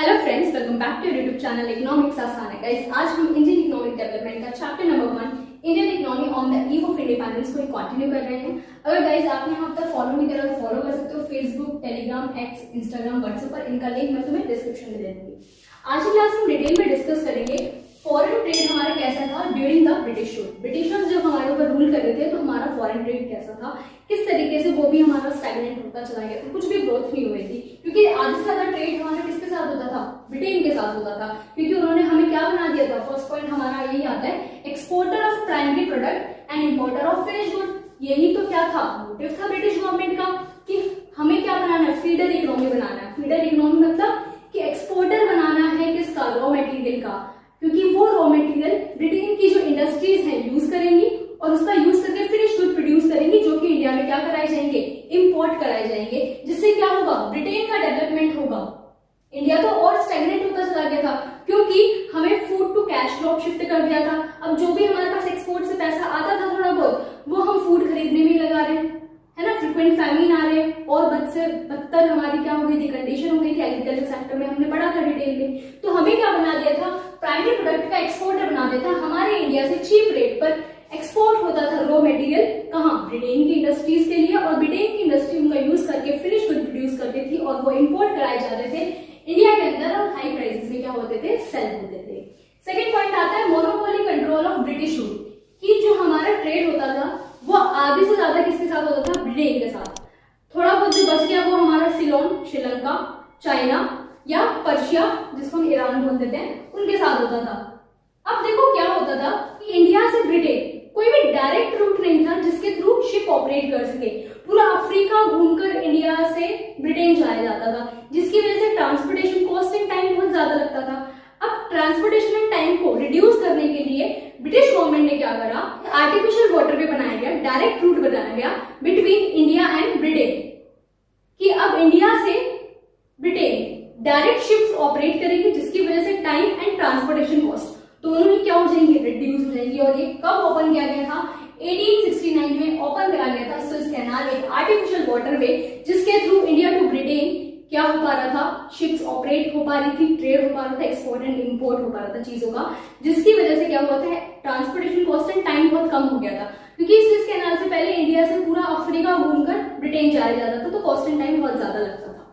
Hello friends, welcome back to YouTube channel economics आसान है। Guys, आज हम इंडियन इकोनॉमिक डेवलपमेंट का chapter number 1 Indian economy on the eve of independence को continue कर रहे हैं। अगर गाइस आपने हम तक फॉलो नहीं करा तो फॉलो कर सकते हो Facebook, Telegram, x, Instagram, WhatsApp पर। इनका लिंक मैं तुम्हें डिस्क्रिप्शन में दे दूंगी। आज की क्लास में डिटेल में डिस्कस करेंगे फॉरेन ट्रेड हमारा कैसा था during the British rule. Britishers जब हमारे ऊपर रूल कर रहे थे तो हमारा फॉरेन ट्रेड कैसा था, किस तरीके से वो भी हमारा स्टैग्नेंट होता चला गया था, कुछ भी ग्रोथ नहीं हुई थी। क्योंकि आधे से ज्यादा ट्रेड हमारा किसके साथ होता था? ब्रिटेन के साथ होता था। क्योंकि उन्होंने हमें क्या बना दिया था? फर्स्ट पॉइंट हमारा यही आता है, exporter of primary product and importer of finish good. यही तो क्या था? मोटिव था ब्रिटिश गवर्नमेंट का कि हमें क्या बनाना है? फीडर इकोनॉमी बनाना है। फीडर इकोनॉमी मतलब कि एक्सपोर्टर बनाना है किसका? रॉ मटेरियल का। क्योंकि वो रॉ मटेरियल ब्रिटेन की जो इंडस्ट्रीज हैं यूज करेंगी और उसका यूज करके फिनिश गुड प्रोड्यूस करेंगी, जो कि इंडिया में क्या कराए जाएंगे? इंपोर्ट कराए जाएंगे। जिससे क्या होगा? ब्रिटेन का डेवलपमेंट होगा। इंडिया तो और स्टैग्नेंट होता चला गया था क्योंकि हमें food to cash crop shift कर दिया था। अब जो भी हमारे पास एक्सपोर्ट से पैसा आता था थोड़ा बहुत, वो हम फूड खरीदने में लगा रहे हैं, है ना। फ्रीक्वेंट फैमिन आ रहे हैं और बदतर हमारी क्या हो गई थी? कंडीशन हो गई थी एग्रीकल्चर सेक्टर में। हमने पढ़ा था डिटेल में। तो हमें क्या बना दिया था? प्राइमरी प्रोडक्ट का एक्सपोर्टर बना दिया था। हमारे इंडिया से चीप रेट पर एक्सपोर्ट होता था रॉ मटेरियल कहाँ? ब्रिटेन की इंडस्ट्रीज के लिए। और ब्रिटेन की इंडस्ट्री उनका यूज करके फिनिश गुड प्रोड्यूस करती थी और वो इंपोर्ट कराए जाते थे इंडिया के अंदर और हाई प्राइसेस में क्या होते थे? सेल होते थे। सेकेंड पॉइंट आता है monopoly control of British rule. कि जो हमारा ट्रेड होता था वो आधे से ज्यादा किसके साथ होता था? ब्रिटेन के साथ। थोड़ा बहुत जो बच गया वो हमारा सिलोन, श्रीलंका, चाइना या पर्शिया, जिसको हम ईरान बोल देते हैं, उनके साथ होता था। अब देखो क्या होता था कि इंडिया से ब्रिटेन कोई भी डायरेक्ट रूट नहीं था जिसके थ्रू शिप ऑपरेट कर सके। पूरा अफ्रीका घूमकर इंडिया से ब्रिटेन जाया जाता था, जिसकी वजह से ट्रांसपोर्टेशन कॉस्ट एंड टाइम बहुत ज्यादा लगता था। अब ट्रांसपोर्टेशन एंड टाइम को रिड्यूस करने के लिए ब्रिटिश गवर्नमेंट ने क्या करा? आर्टिफिशियल वाटरवे बनाया गया, डायरेक्ट रूट बनाया गया बिटवीन इंडिया एंड ब्रिटेन। कि अब इंडिया से ब्रिटेन डायरेक्ट शिप्स ऑपरेट करेंगे, जिसकी वजह से टाइम एंड ट्रांसपोर्टेशन कॉस्ट दोनों ही क्या हो जाएंगे? रिड्यूस हो जाएंगी। और ये कब ओपन किया गया था? 1869 में ओपन करा गया था सुएज कैनाल, एक आर्टिफिशियल वाटरवे जिसके थ्रू इंडिया टू ब्रिटेन क्या हो पा रहा था? शिप्स ऑपरेट हो पा रही थी, ट्रेड हो पा रहा था, एक्सपोर्ट एंड इंपोर्ट हो पा रहा था चीजों का, जिसकी वजह से क्या हुआ था? ट्रांसपोर्टेशन कॉस्ट एंड टाइम बहुत कम हो गया था। क्योंकि सुएज कैनाल से पहले इंडिया से पूरा अफ्रीका घूमकर ब्रिटेन जाया जाता था, तो कॉस्ट एंड टाइम बहुत ज्यादा लगता था।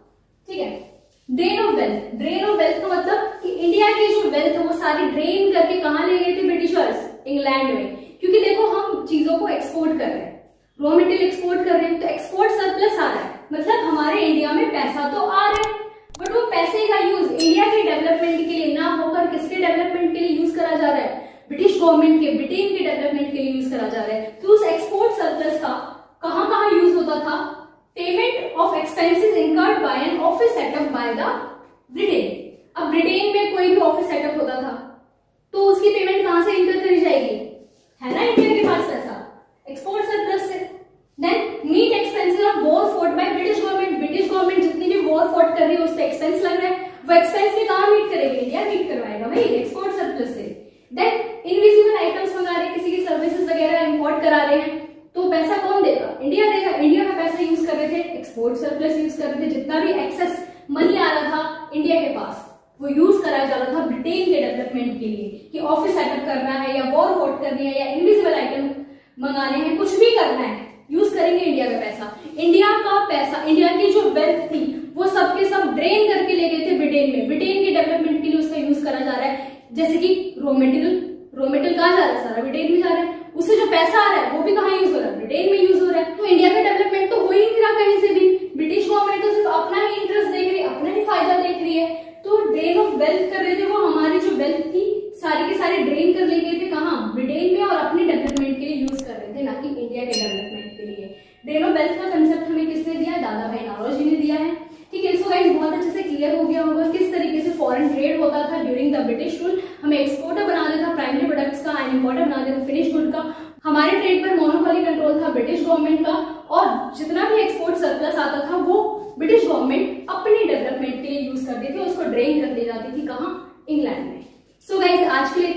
ठीक है। Drain of wealth. Drain of wealth का मतलब कि इंडिया की जो वेल्थ है वो सारी ड्रेन करके कहां ले गए थे ब्रिटिशर्स? इंग्लैंड में। क्योंकि देखो हम चीजों को एक्सपोर्ट कर रहे हैं, रॉ मटेरियल एक्सपोर्ट कर रहे हैं, तो एक्सपोर्ट सरप्लस आ रहा है, मतलब हमारे इंडिया में पैसा तो आ रहा है, बट वो पैसे का यूज इंडिया के डेवलपमेंट के लिए ना होकर किसके डेवलपमेंट के लिए यूज करा जा रहा है? ब्रिटिश गवर्नमेंट के, ब्रिटेन के डेवलपमेंट के लिए यूज करा जा रहा है। तो उस एक्सपोर्ट सरप्लस का कहां कहां यूज होता था? Payment of expenses incurred by an office setup by the Britain. अब ब्रिटेन में कोई भी ऑफिस सेटअप होता था तो उसकी पेमेंट कहां से इनकर करी जाएगी? है ना इंडिया के पास पैसा, एक्सपोर्ट सरप्लस से। Then meet expenses of war fought by British government. British government जितनी भी वॉर फोर्ट कर रही है उस पर एक्सपेंस लग रहा है, वो एक्सपेंस भी कहां मीट करेगी? इंडिया मीट करवाएगा भाई, एक्सपोर्ट सरप्लस से। देन इनविजिबल आइटम्स मंगा रहे हैं, किसी की सर्विसेज वगैरह इंपोर्ट करा रहे हैं, तो पैसा कौन देगा? इंडिया देगा। इंडिया का पैसा यूज कर रहे थे, एक्सपोर्ट सरप्लस यूज कर रहे थे। जितना भी एक्सेस मनी आ रहा था इंडिया के पास वो यूज कराया जा रहा था ब्रिटेन के डेवलपमेंट के लिए, कि ऑफिस सेटअप करना है या वॉर फोर्ट करनी है या इनविजिबल आइटम मंगाने हैं, कुछ भी करना है, यूज करेंगे इंडिया का पैसा। इंडिया का पैसा, इंडिया की जो वेल्थ थी वो सबके सब ड्रेन करके ले गए थे ब्रिटेन में। ब्रिटेन के डेवलपमेंट के लिए उसका यूज करा जा रहा है। जैसे कि रॉ मटेरियल कहां जा रहा है? सारा ब्रिटेन में जा रहा है। उससे जो पैसा आ रहा है वो भी कहां यूज हो रहा है? ब्रिटेन में यूज हो रहा है। तो इंडिया का डेवलपमेंट तो हो ही नहीं रहा कहीं से भी। ब्रिटिश गवर्नमेंट तो सिर्फ अपना ही इंटरेस्ट देख रही है, अपना ही फायदा देख रही है। तो ड्रेन ऑफ वेल्थ कर रहे थे वो, हमारी जो वेल्थ थी सारी के सारे ड्रेन कर ले गए थे कहां? ब्रिटेन में, और अपने डेवलपमेंट के लिए यूज कर रहे थे, ना कि इंडिया के डेवलपमेंट के लिए। ड्रेन ऑफ वेल्थ का कंसेप्ट हमें किसने दिया? दादा भाई नौरोजी ने दिया है। ठीक है। इसको गाइस बहुत अच्छे से क्लियर हो गया होगा किस तरीके से फॉरेन ट्रेड होता था ड्यूरिंग द ब्रिटिश रूल। हमें एक्सपोर्टर बना देता प्राइमरी प्रोडक्ट्स का एंड इंपोर्टर बना देता फिनिश गुड का। हमारे ट्रेड पर मोनोपोली कंट्रोल था ब्रिटिश गवर्नमेंट का, और जितना भी एक्सपोर्ट सरप्लस आता था वो ब्रिटिश गवर्नमेंट अपने डेवलपमेंट के लिए यूज करती थी, उसको ड्रेन कर दी जाती थी कहां? इंग्लैंड में। सो गाइस आज के लिए